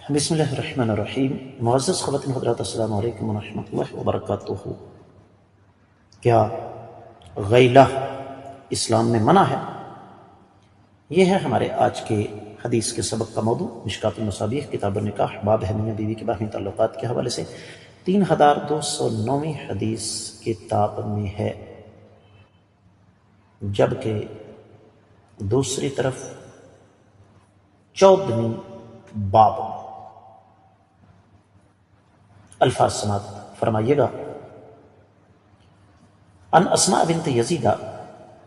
بسم اللہ الرحمن الرحیم۔ معزز خواتین حضرات، السلام علیکم ورحمۃ اللہ وبرکاتہ۔ کیا غیلہ اسلام میں منع ہے؟ یہ ہے ہمارے آج کے حدیث کے سبق کا موضوع۔ مشکات المصابیح کتاب النکاح، باب ہے میاں بیوی کے باہمی تعلقات کے حوالے سے 3209 حدیث کتاب میں ہے، جبکہ دوسری طرف 14ویں باب میں الفاظ سماعت فرمائیے گا۔ ان اسماء بنت یزید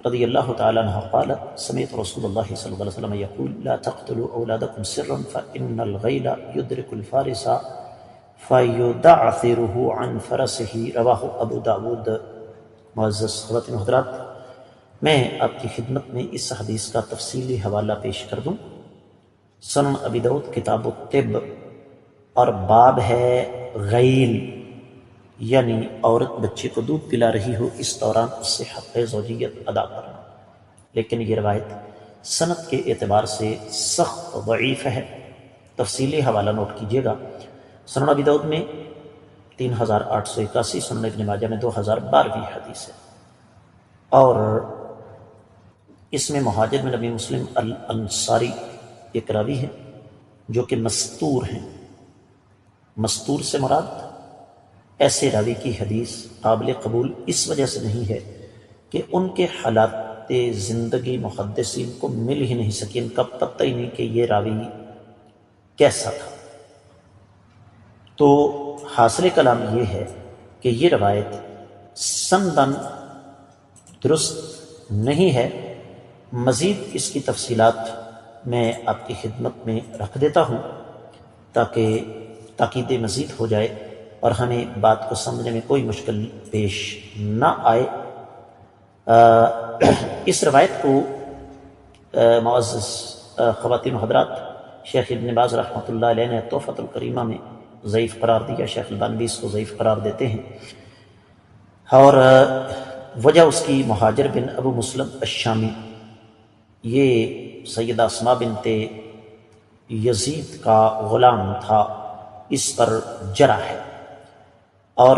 رضی اللہ تعالی عنہ قالت سمعت رسول اللہ صلی اللہ علیہ وسلم یقول لا تقتلوا اولادکم سرا فان الغیل یدرک الفارس فیدعثره عن فرسه، رواہ ابو داود۔ معزز خواتین حضرات، میں آپ کی خدمت میں اس حدیث کا تفصیلی حوالہ پیش کر دوں۔ سنن ابی داؤد کتاب الطب، اور باب ہے غیل، یعنی عورت بچے کو دودھ پلا رہی ہو، اس دوران اس سے حق زوجیت ادا کرنا۔ لیکن یہ روایت سند کے اعتبار سے سخت ضعیف ہے۔ تفصیلی حوالہ نوٹ کیجیے گا۔ سنن ابی داؤد میں 3881، سنن ابن ماجہ میں 2012 حدیث ہے، اور اس میں مہاجر بن نبی مسلم الانصاری ایک راوی ہے جو کہ مستور ہیں۔ مستور سے مراد ایسے راوی کی حدیث قابل قبول اس وجہ سے نہیں ہے کہ ان کے حالات زندگی محدثین کو مل ہی نہیں سکی، ان کا پتہ ہی نہیں کہ یہ راوی کیسا تھا۔ تو حاصل کلام یہ ہے کہ یہ روایت سندن درست نہیں ہے۔ مزید اس کی تفصیلات میں آپ کی خدمت میں رکھ دیتا ہوں تاکہ تاکید مزید ہو جائے اور ہمیں بات کو سمجھنے میں کوئی مشکل پیش نہ آئے۔ اس روایت کو معزز خواتین و حضرات، شیخ ابن باز رحمۃ اللہ علیہ نے تحفۃ الکریمہ میں ضعیف قرار دیا، شیخ البانی اس کو ضعیف قرار دیتے ہیں، اور وجہ اس کی مہاجر بن ابو مسلم الشامی، یہ سیدہ اسماء بنت یزید کا غلام تھا، اس پر جرح ہے۔ اور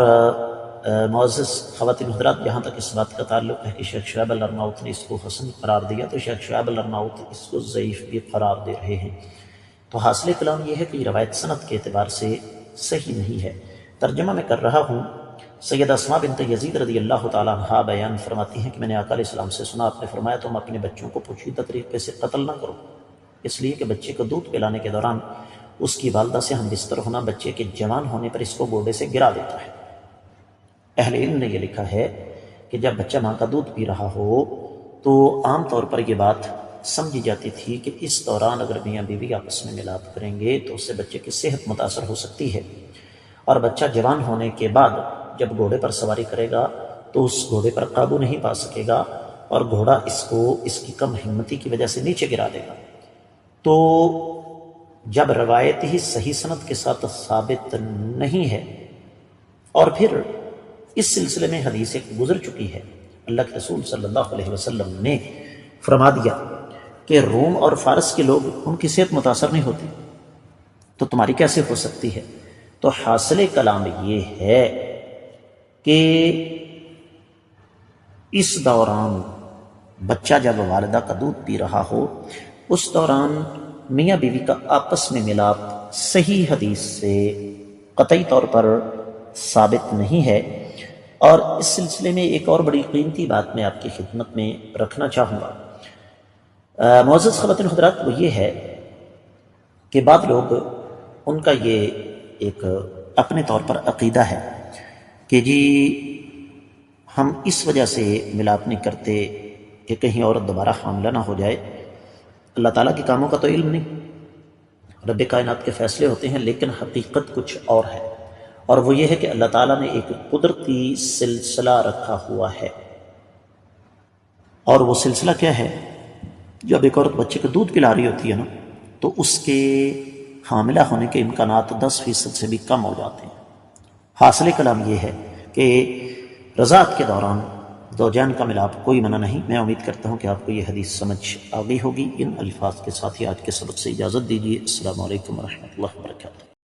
معزز خواتین حضرات، جہاں تک اس بات کا تعلق ہے کہ شیخ شعیب الارناؤت نے اس کو حسن قرار دیا، تو شیخ شعیب الارناؤت اس کو ضعیف بھی قرار دے رہے ہیں۔ تو حاصل کلام یہ ہے کہ یہ روایت سند کے اعتبار سے صحیح نہیں ہے۔ ترجمہ میں کر رہا ہوں۔ سیدہ اسماء بنت یزید رضی اللہ تعالیٰ عنہا بیان فرماتی ہیں کہ میں نے آقا علیہ السلام سے سنا، آپ نے فرمایا تم اپنے بچوں کو پوشیدہ طریقے سے قتل نہ کرو، اس لیے کہ بچے کو دودھ پلانے کے دوران اس کی والدہ سے ہم بستر ہونا بچے کے جوان ہونے پر اس کو گودے سے گرا دیتا ہے۔ اہل علم نے یہ لکھا ہے کہ جب بچہ ماں کا دودھ پی رہا ہو تو عام طور پر یہ بات سمجھی جاتی تھی کہ اس دوران اگر میاں بیوی آپس میں ملاپ کریں گے تو اس سے بچے کی صحت متاثر ہو سکتی ہے، اور بچہ جوان ہونے کے بعد جب گھوڑے پر سواری کرے گا تو اس گھوڑے پر قابو نہیں پا سکے گا، اور گھوڑا اس کو اس کی کم ہمتی کی وجہ سے نیچے گرا دے گا۔ تو جب روایت ہی صحیح سند کے ساتھ ثابت نہیں ہے، اور پھر اس سلسلے میں حدیث ایک گزر چکی ہے، اللہ کے رسول صلی اللہ علیہ وسلم نے فرما دیا کہ روم اور فارس کے لوگ، ان کی صحت متاثر نہیں ہوتی، تو تمہاری کیسے ہو سکتی ہے؟ تو حاصل کلام یہ ہے کہ اس دوران بچہ جب والدہ کا دودھ پی رہا ہو، اس دوران میاں بیوی کا آپس میں ملاپ صحیح حدیث سے قطعی طور پر ثابت نہیں ہے۔ اور اس سلسلے میں ایک اور بڑی قیمتی بات میں آپ کی خدمت میں رکھنا چاہوں گا۔ معزز خواتین حضرات، وہ یہ ہے کہ بعض لوگ، ان کا یہ ایک اپنے طور پر عقیدہ ہے کہ جی ہم اس وجہ سے ملاپ نہیں کرتے کہ کہیں عورت دوبارہ حاملہ نہ ہو جائے۔ اللہ تعالیٰ کے کاموں کا تو علم نہیں، رب کائنات کے فیصلے ہوتے ہیں، لیکن حقیقت کچھ اور ہے، اور وہ یہ ہے کہ اللہ تعالیٰ نے ایک قدرتی سلسلہ رکھا ہوا ہے، اور وہ سلسلہ کیا ہے؟ جب ایک عورت بچے کو دودھ پلا رہی ہوتی ہے نا، تو اس کے حاملہ ہونے کے امکانات 10% سے بھی کم ہو جاتے ہیں۔ حاصل کلام یہ ہے کہ رضاعت کے دوران زوجین کا ملاپ کوئی منع نہیں۔ میں امید کرتا ہوں کہ آپ کو یہ حدیث سمجھ آ گئی ہوگی۔ ان الفاظ کے ساتھ ہی آج کے سبق سے اجازت دیجیے۔ السلام علیکم ورحمۃ اللہ وبرکاتہ۔